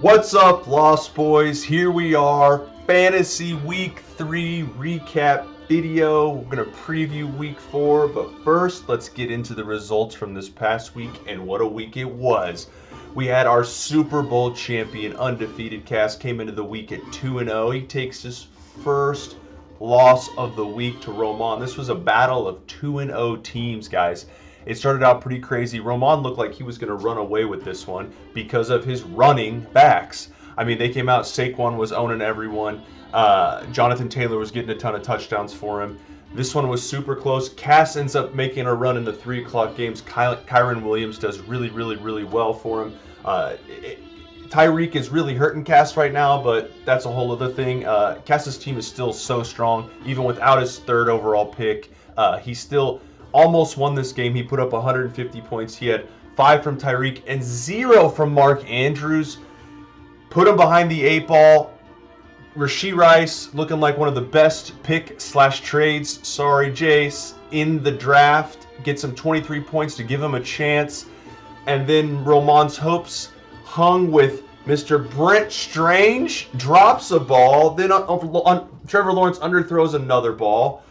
What's up, Lost Boys? Here we are, Fantasy Week 3 recap video. We're going to preview Week 4, but first, let's get into the results from this past week, and what a week it was. We had our Super Bowl champion, undefeated Cass, came into the week at 2-0. He takes his first loss of the week to Roman. This was a battle of 2-0 teams, guys. It started out pretty crazy. Roman looked like he was going to run away with this one because of his running backs. I mean, they came out, Saquon was owning everyone. Jonathan Taylor was getting a ton of touchdowns for him. This one was super close. Cass ends up making a run in the 3 o'clock games. Kyren Williams does really well for him. Tyreek is really hurting Cass right now, but that's a whole other thing. Cass's team is still so strong. Even without his 3rd overall pick, he still almost won this game. He put up 150 points. He had 5 from Tyreek and 0 from Mark Andrews. Put him behind the 8 ball. Rashee Rice looking like one of the best pick/trades, sorry Jace, in the draft. Gets him 23 points to give him a chance. And then Roman's hopes hung with Mr. Brent Strange. Drops a ball. Then Trevor Lawrence underthrows another ball.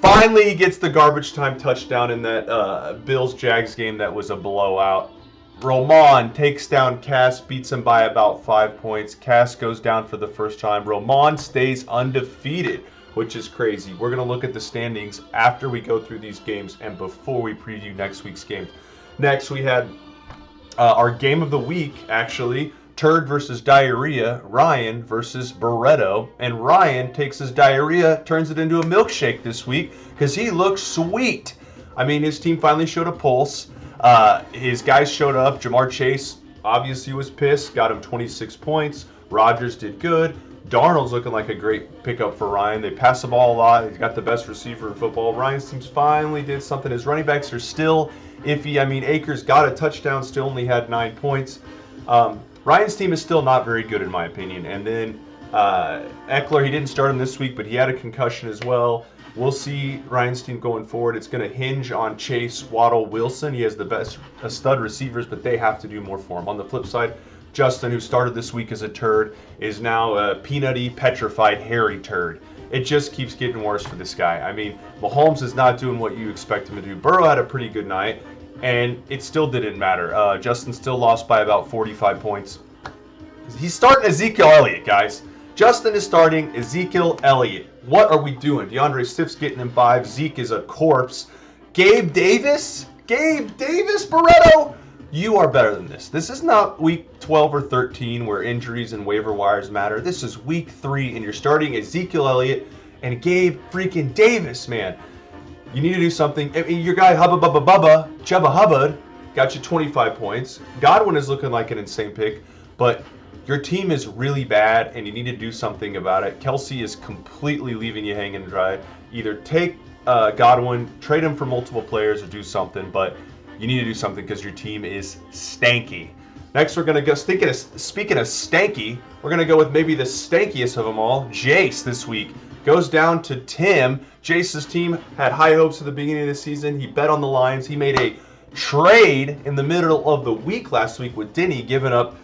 Finally, he gets the garbage time touchdown in that Bills-Jags game that was a blowout. Roman takes down Cass, beats him by about 5 points. Cass goes down for the first time. Roman stays undefeated, which is crazy. We're going to look at the standings after we go through these games and before we preview next week's games. Next, we had our game of the week, actually. Turd versus Diarrhea, Ryan versus Barreto, and Ryan takes his diarrhea, turns it into a milkshake this week because he looks sweet. I mean, his team finally showed a pulse. His guys showed up. Jamar Chase obviously was pissed, got him 26 points. Rodgers did good. Darnold's looking like a great pickup for Ryan. They pass the ball a lot. He's got the best receiver in football. Ryan's team finally did something. His running backs are still iffy. I mean, Akers got a touchdown, still only had 9 points. Ryan's team is still not very good in my opinion. And then Eckler, he didn't start him this week, but he had a concussion as well. We'll see Ryan's team going forward. It's going to hinge on Chase, Waddle, Wilson. He has the best stud receivers, but they have to do more for him. On the flip side, Justin, who started this week as a turd, is now a peanutty, petrified, hairy turd. It just keeps getting worse for this guy. I mean, Mahomes is not doing what you expect him to do. Burrow had a pretty good night, and it still didn't matter. Justin still lost by about 45 points. He's starting Ezekiel Elliott, guys. Justin is starting Ezekiel Elliott. What are we doing? DeAndre Swift's getting him 5. Zeke is a corpse. Gabe Davis, Barreto, you are better than this. This is not week 12 or 13 where injuries and waiver wires matter. This is week 3, and you're starting Ezekiel Elliott and Gabe freaking Davis, man. You need to do something. I mean, your guy Chuba Hubbard, got you 25 points. Godwin is looking like an insane pick, but your team is really bad, and you need to do something about it. Kelsey is completely leaving you hanging dry. Either take Godwin, trade him for multiple players, or do something, but you need to do something because your team is stanky. Next, we're going to go, speaking of stanky, we're going to go with maybe the stankiest of them all, Jace this week. Goes down to Tim. Jace's team had high hopes at the beginning of the season. He bet on the Lions. He made a trade in the middle of the week last week with Denny, giving up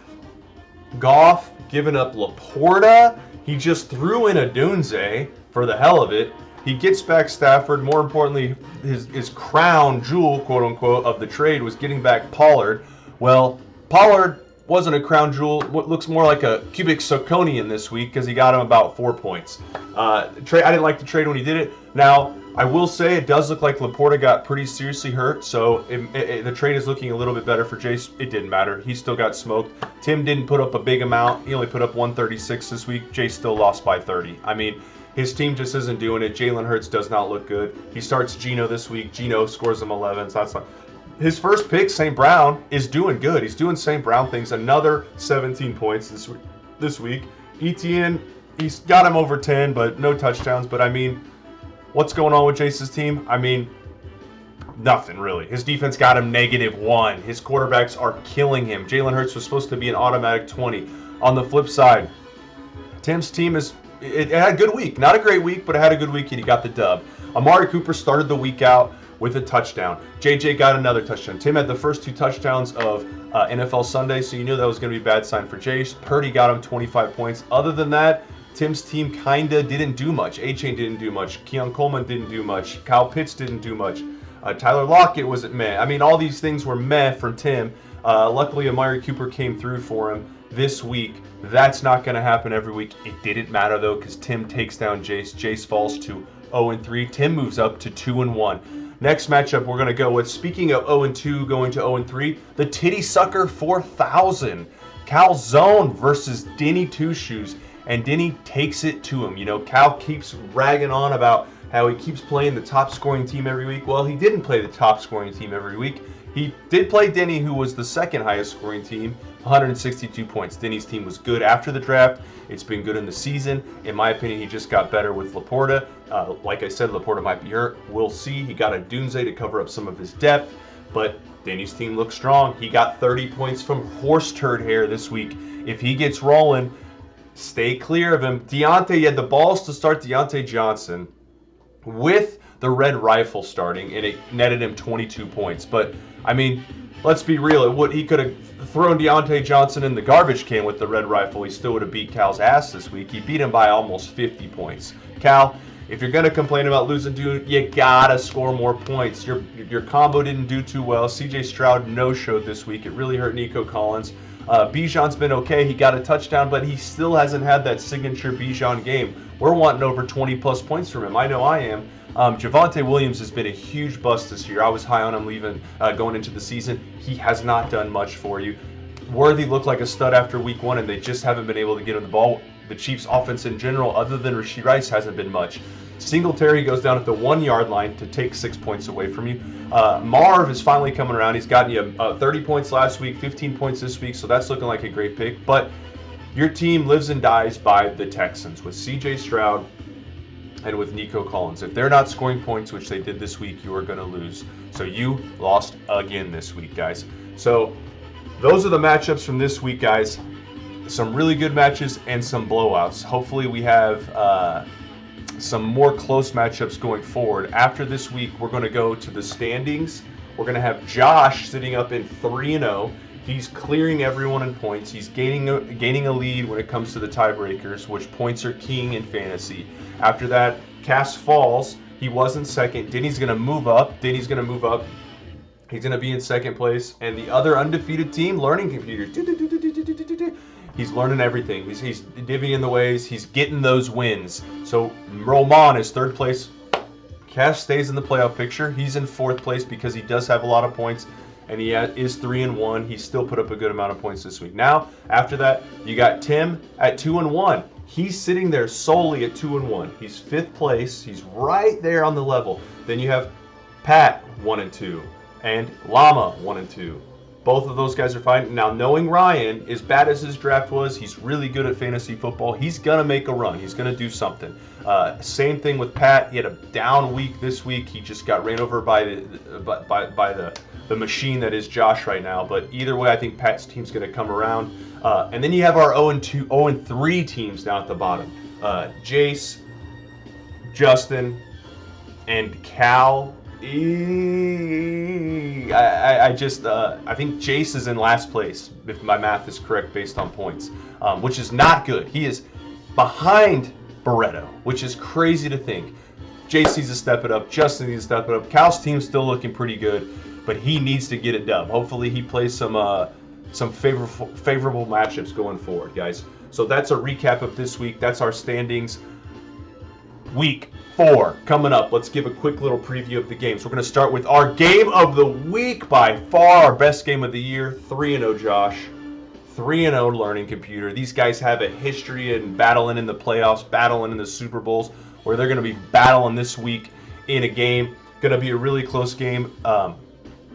Goff, giving up Laporta. He just threw in a Dunze for the hell of it. He gets back Stafford. More importantly, his crown jewel, quote unquote, of the trade was getting back Pollard. Well, Pollard wasn't a crown jewel. What looks more like a cubic zirconian this week because he got him about 4 points. I didn't like the trade when he did it. Now, I will say it does look like Laporta got pretty seriously hurt, so the trade is looking a little bit better for Jace. It didn't matter. He still got smoked. Tim didn't put up a big amount. He only put up 136 this week. Jace still lost by 30. I mean, his team just isn't doing it. Jalen Hurts does not look good. He starts Geno this week. Geno scores him 11, so that's not... His first pick, St. Brown, is doing good. He's doing St. Brown things. Another 17 points this week. Etienne, he's got him over 10, but no touchdowns. But, I mean, what's going on with Jace's team? I mean, nothing, really. His defense got him -1. His quarterbacks are killing him. Jalen Hurts was supposed to be an automatic 20. On the flip side, Tim's team it had a good week. Not a great week, but it had a good week, and he got the dub. Amari Cooper started the week out. with a touchdown. JJ got another touchdown. Tim had the first 2 touchdowns of NFL Sunday, so you knew that was going to be a bad sign for Jace. Purdy got him 25 points. Other than that, Tim's team kind of didn't do much. A-Chain didn't do much. Keon Coleman didn't do much. Kyle Pitts didn't do much. Tyler Lockett wasn't meh. I mean, all these things were meh from Tim. Luckily, Amari Cooper came through for him this week. That's not going to happen every week. It didn't matter, though, because Tim takes down Jace. Jace falls to 0-3. Tim moves up to 2-1. Next matchup we're going to go with, speaking of 0-2 going to 0-3, the Titty Sucker 4000. Calzone versus Denny Two Shoes. And Denny takes it to him. You know, Cal keeps ragging on about how he keeps playing the top scoring team every week. Well, he didn't play the top scoring team every week. He did play Denny, who was the second highest scoring team, 162 points. Denny's team was good after the draft. It's been good in the season. In my opinion, he just got better with Laporta. Like I said, Laporta might be hurt. We'll see. He got a Dunze to cover up some of his depth, but Denny's team looks strong. He got 30 points from Horse Turd Hair this week. If he gets rolling, stay clear of him. Deontay, he had the balls to start Deontay Johnson with the Red Rifle starting, and it netted him 22 points. But, I mean, let's be real. He could have thrown Deontay Johnson in the garbage can with the Red Rifle. He still would have beat Cal's ass this week. He beat him by almost 50 points. Cal, if you're going to complain about losing, dude, you got to score more points. Your combo didn't do too well. CJ Stroud no-showed this week. It really hurt Nico Collins. Bijan's been okay. He got a touchdown, but he still hasn't had that signature Bijan game. We're wanting over 20-plus points from him. I know I am. Javonte Williams has been a huge bust this year. I was high on him going into the season. He has not done much for you. Worthy looked like a stud after week 1, and they just haven't been able to get him the ball. The Chiefs' offense in general, other than Rashee Rice, hasn't been much. Singletary goes down at the 1-yard line to take 6 points away from you. Marv is finally coming around. He's gotten you 30 points last week, 15 points this week, so that's looking like a great pick. But your team lives and dies by the Texans with CJ Stroud and with Nico Collins. If they're not scoring points, which they did this week, you are going to lose. So you lost again this week, guys. So those are the matchups from this week, guys. Some really good matches and some blowouts. Hopefully we have some more close matchups going forward. After this week, we're going to go to the standings. We're going to have Josh sitting up in 3-0. He's clearing everyone in points. He's gaining a lead when it comes to the tiebreakers, which points are king in fantasy. After that, Cass falls. He was in second. Denny's going to move up. He's going to be in second place. And the other undefeated team, Learning Computers. He's learning everything. He's divvying the ways. He's getting those wins. So Roman is third place. Cash stays in the playoff picture. He's in fourth place because he does have a lot of points, and he is 3-1. He still put up a good amount of points this week. Now, after that, you got Tim at 2-1. He's sitting there solely at 2-1. He's fifth place. He's right there on the level. Then you have Pat 1-2 and Llama 1-2. Both of those guys are fine. Now, knowing Ryan, as bad as his draft was, he's really good at fantasy football. He's going to make a run. He's going to do something. Same thing with Pat. He had a down week this week. He just got ran over by the machine that is Josh right now. But either way, I think Pat's team's going to come around. And then you have our 0-3 teams down at the bottom. Jace, Justin, and Cal. I think Jace is in last place, if my math is correct based on points, which is not good. He is behind Barreto, which is crazy to think. Jace needs to step it up. Justin needs to step it up. Cal's team's still looking pretty good, but he needs to get it done. Hopefully he plays some favorable matchups going forward, guys. So that's a recap of this week. That's our standings. Week 4 coming up. Let's give a quick little preview of the games. We're going to start with our game of the week, by far our best game of the year. 3-0 Josh, 3-0 Learning Computer. These guys have a history in battling in the playoffs, battling in the Super Bowls, where they're going to be battling this week in a game. Going to be a really close game.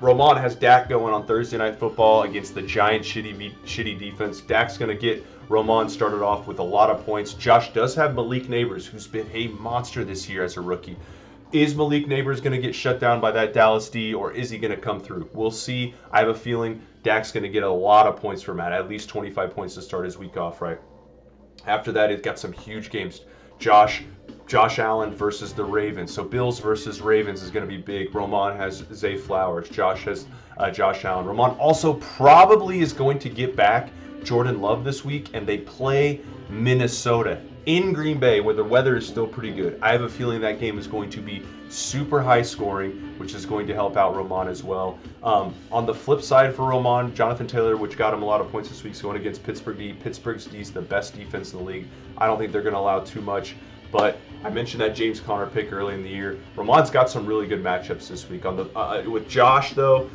Roman has Dak going on Thursday Night Football against the giant shitty defense. Dak's going to get Roman started off with a lot of points. Josh does have Malik Neighbors, who's been a monster this year as a rookie. Is Malik Neighbors going to get shut down by that Dallas D, or is he going to come through? We'll see. I have a feeling Dak's going to get a lot of points from that, at least 25 points to start his week off, right? After that, he's got some huge games. Josh Josh Allen versus the Ravens. So Bills versus Ravens is going to be big. Roman has Zay Flowers. Josh has Josh Allen. Roman also probably is going to get back Jordan Love this week, and they play Minnesota in Green Bay, where the weather is still pretty good. I have a feeling that game is going to be super high scoring, which is going to help out Roman as well. On the flip side for Roman, Jonathan Taylor, which got him a lot of points this week, is going against Pittsburgh D. Pittsburgh's D is the best defense in the league. I don't think they're going to allow too much. But I mentioned that James Conner pick early in the year. Roman's got some really good matchups this week. On the with Josh though,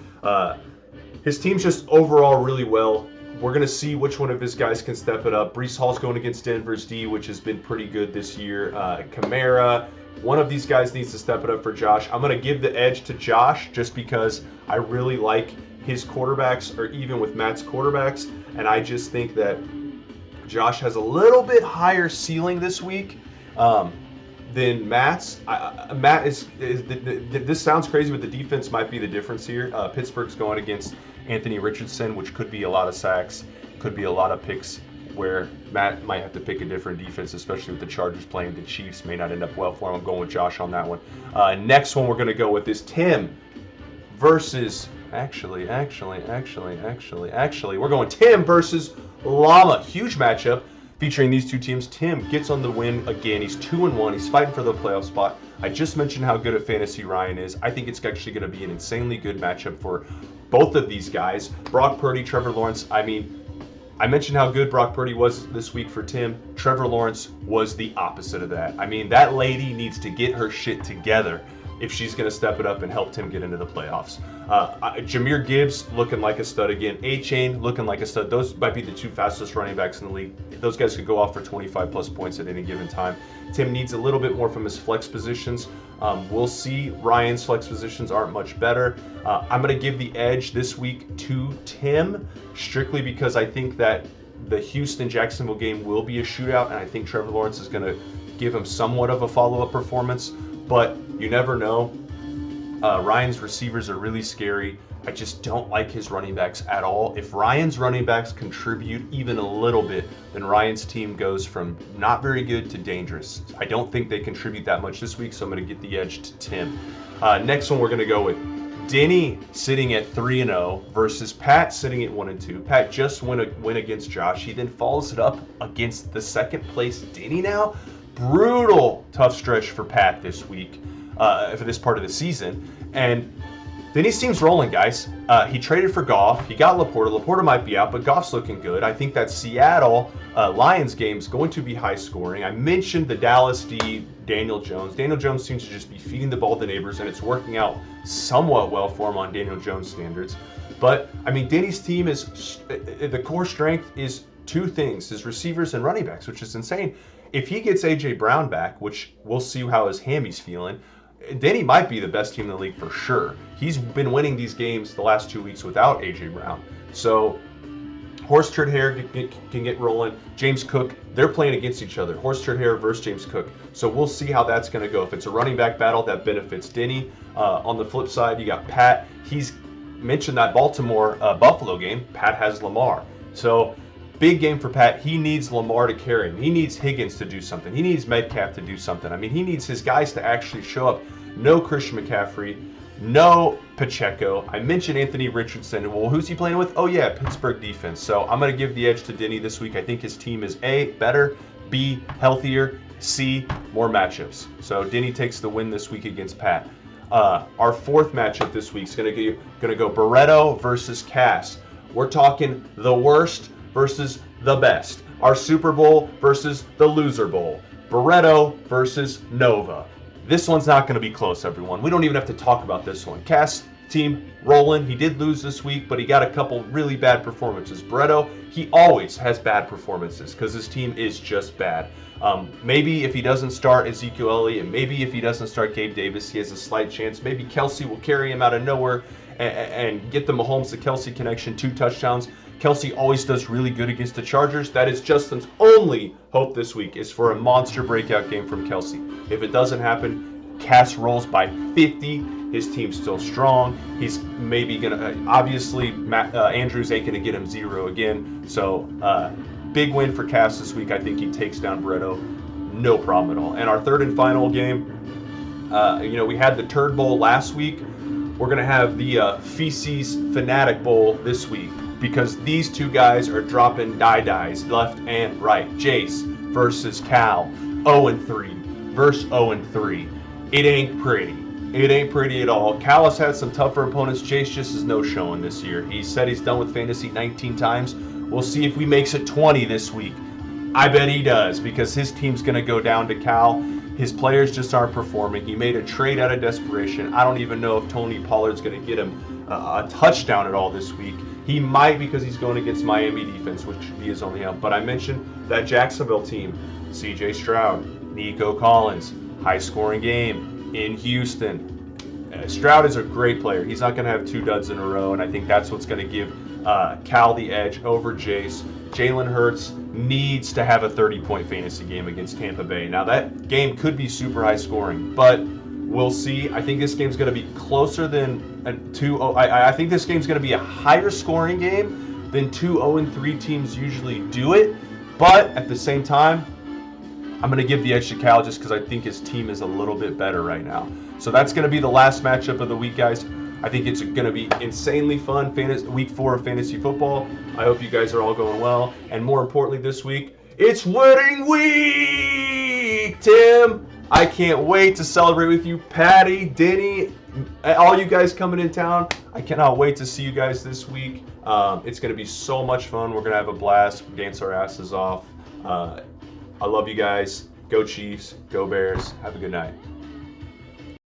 his team's just overall really well. We're going to see which one of his guys can step it up. Breece Hall's going against Denver's D, which has been pretty good this year. Kamara, one of these guys needs to step it up for Josh. I'm going to give the edge to Josh just because I really like his quarterbacks, or even with Matt's quarterbacks. And I just think that Josh has a little bit higher ceiling this week than Matt's. Matt this sounds crazy, but the defense might be the difference here. Pittsburgh's going against Anthony Richardson, which could be a lot of sacks, could be a lot of picks, where Matt might have to pick a different defense, especially with the Chargers playing the Chiefs. May not end up well for him. I'm going with Josh on that one. Next one we're going to go with is Tim versus, actually, we're going Tim versus Llama. Huge matchup featuring these two teams. Tim gets on the win again. He's 2-1. He's fighting for the playoff spot. I just mentioned how good a fantasy Ryan is. I think it's actually going to be an insanely good matchup for both of these guys. Brock Purdy, Trevor Lawrence. I mean, I mentioned how good Brock Purdy was this week for Tim. Trevor Lawrence was the opposite of that. I mean, that lady needs to get her shit together if she's going to step it up and help Tim get into the playoffs. Jahmyr Gibbs looking like a stud again. A-Chain looking like a stud. Those might be the two fastest running backs in the league. Those guys could go off for 25 plus points at any given time. Tim needs a little bit more from his flex positions. We'll see. Ryan's flex positions aren't much better. I'm going to give the edge this week to Tim, strictly because I think that the Houston-Jacksonville game will be a shootout, and I think Trevor Lawrence is going to give him somewhat of a follow-up performance. But you never know. Ryan's receivers are really scary. I just don't like his running backs at all. If Ryan's running backs contribute even a little bit, then Ryan's team goes from not very good to dangerous. I don't think they contribute that much this week, so I'm going to get the edge to Tim. Next one we're going to go with Denny sitting at 3-0 versus Pat sitting at 1-2. Pat just win against Josh. He then follows it up against the second place Denny now. Brutal tough stretch for Pat this week, for this part of the season. And Denny's team's rolling, guys. He traded for Goff. He got Laporta. Laporta might be out, but Goff's looking good. I think that Seattle Lions game is going to be high scoring. I mentioned the Dallas D, Daniel Jones. Daniel Jones seems to just be feeding the ball to neighbors, and it's working out somewhat well for him on Daniel Jones standards. But, I mean, Denny's team is, the core strength is two things, his receivers and running backs, which is insane. If he gets A.J. Brown back, which we'll see how his hammy's feeling, Denny might be the best team in the league for sure. He's been winning these games the last 2 weeks without A.J. Brown. So Horse Turd Hair can get rolling. James Cook, they're playing against each other. Horse Turd Hair versus James Cook. So we'll see how that's going to go. If it's a running back battle, that benefits Denny. On the flip side, you got Pat. He's mentioned that Baltimore-Buffalo game. Pat has Lamar. So big game for Pat. He needs Lamar to carry him. He needs Higgins to do something. He needs Metcalf to do something. I mean, he needs his guys to actually show up. No Christian McCaffrey. No Pacheco. I mentioned Anthony Richardson. Well, who's he playing with? Oh, yeah, Pittsburgh defense. So I'm going to give the edge to Denny this week. I think his team is A, better, B, healthier, C, more matchups. So Denny takes the win this week against Pat. Our fourth matchup this week is going to go Barreto versus Cass. We're talking the worst versus the best. Our Super Bowl versus the Loser Bowl. Barreto versus Nova. This one's not going to be close, everyone. We don't even have to talk about this one. Cass team rolling. He did lose this week, but he got a couple really bad performances. Barreto, he always has bad performances because his team is just bad. Maybe if he doesn't start Ezekiel Elliott, and maybe if he doesn't start Gabe Davis, he has a slight chance. Maybe Kelsey will carry him out of nowhere and get the Mahomes to Kelsey connection, 2 touchdowns. Kelsey always does really good against the Chargers. That is Justin's only hope this week, is for a monster breakout game from Kelsey. If it doesn't happen, Cass rolls by 50. His team's still strong. He's maybe going to, obviously, Andrews ain't going to get him 0 again. So, big win for Cass this week. I think he takes down Barreto. no problem at all. And our third and final game, we had the Turd Bowl last week. We're going to have the Feces Fanatic Bowl this week because these two guys are dropping dies left and right. Jace versus Cal, 0-3 versus 0-3. It ain't pretty. It ain't pretty at all. Cal has had some tougher opponents. Jace just is no showing this year. He said he's done with fantasy 19 times. We'll see if he makes it 20 this week. I bet he does because his team's going to go down to Cal. His players just aren't performing. He made a trade out of desperation. I don't even know if Tony Pollard's going to get him a touchdown at all this week. He might because he's going against Miami defense, which should be his only help. But I mentioned that Jacksonville team, C.J. Stroud, Nico Collins, high-scoring game in Houston. Stroud is a great player. He's not going to have 2 duds in a row, and I think that's what's going to give Cal the edge over Jace. Jalen Hurts needs to have a 30-point fantasy game against Tampa Bay. Now, that game could be super high scoring, but we'll see. I think this game's going to be closer than I think this game's going to be a higher scoring game than 2 0-3 teams usually do it. But at the same time, I'm going to give the edge to Cal just because I think his team is a little bit better right now. So that's going to be the last matchup of the week, guys. I think it's going to be insanely fun. Week 4 of fantasy football. I hope you guys are all going well. And more importantly this week, it's wedding week, Tim. I can't wait to celebrate with you. Patty, Denny, all you guys coming in town. I cannot wait to see you guys this week. It's going to be so much fun. We're going to have a blast, dance our asses off. I love you guys. Go Chiefs. Go Bears. Have a good night.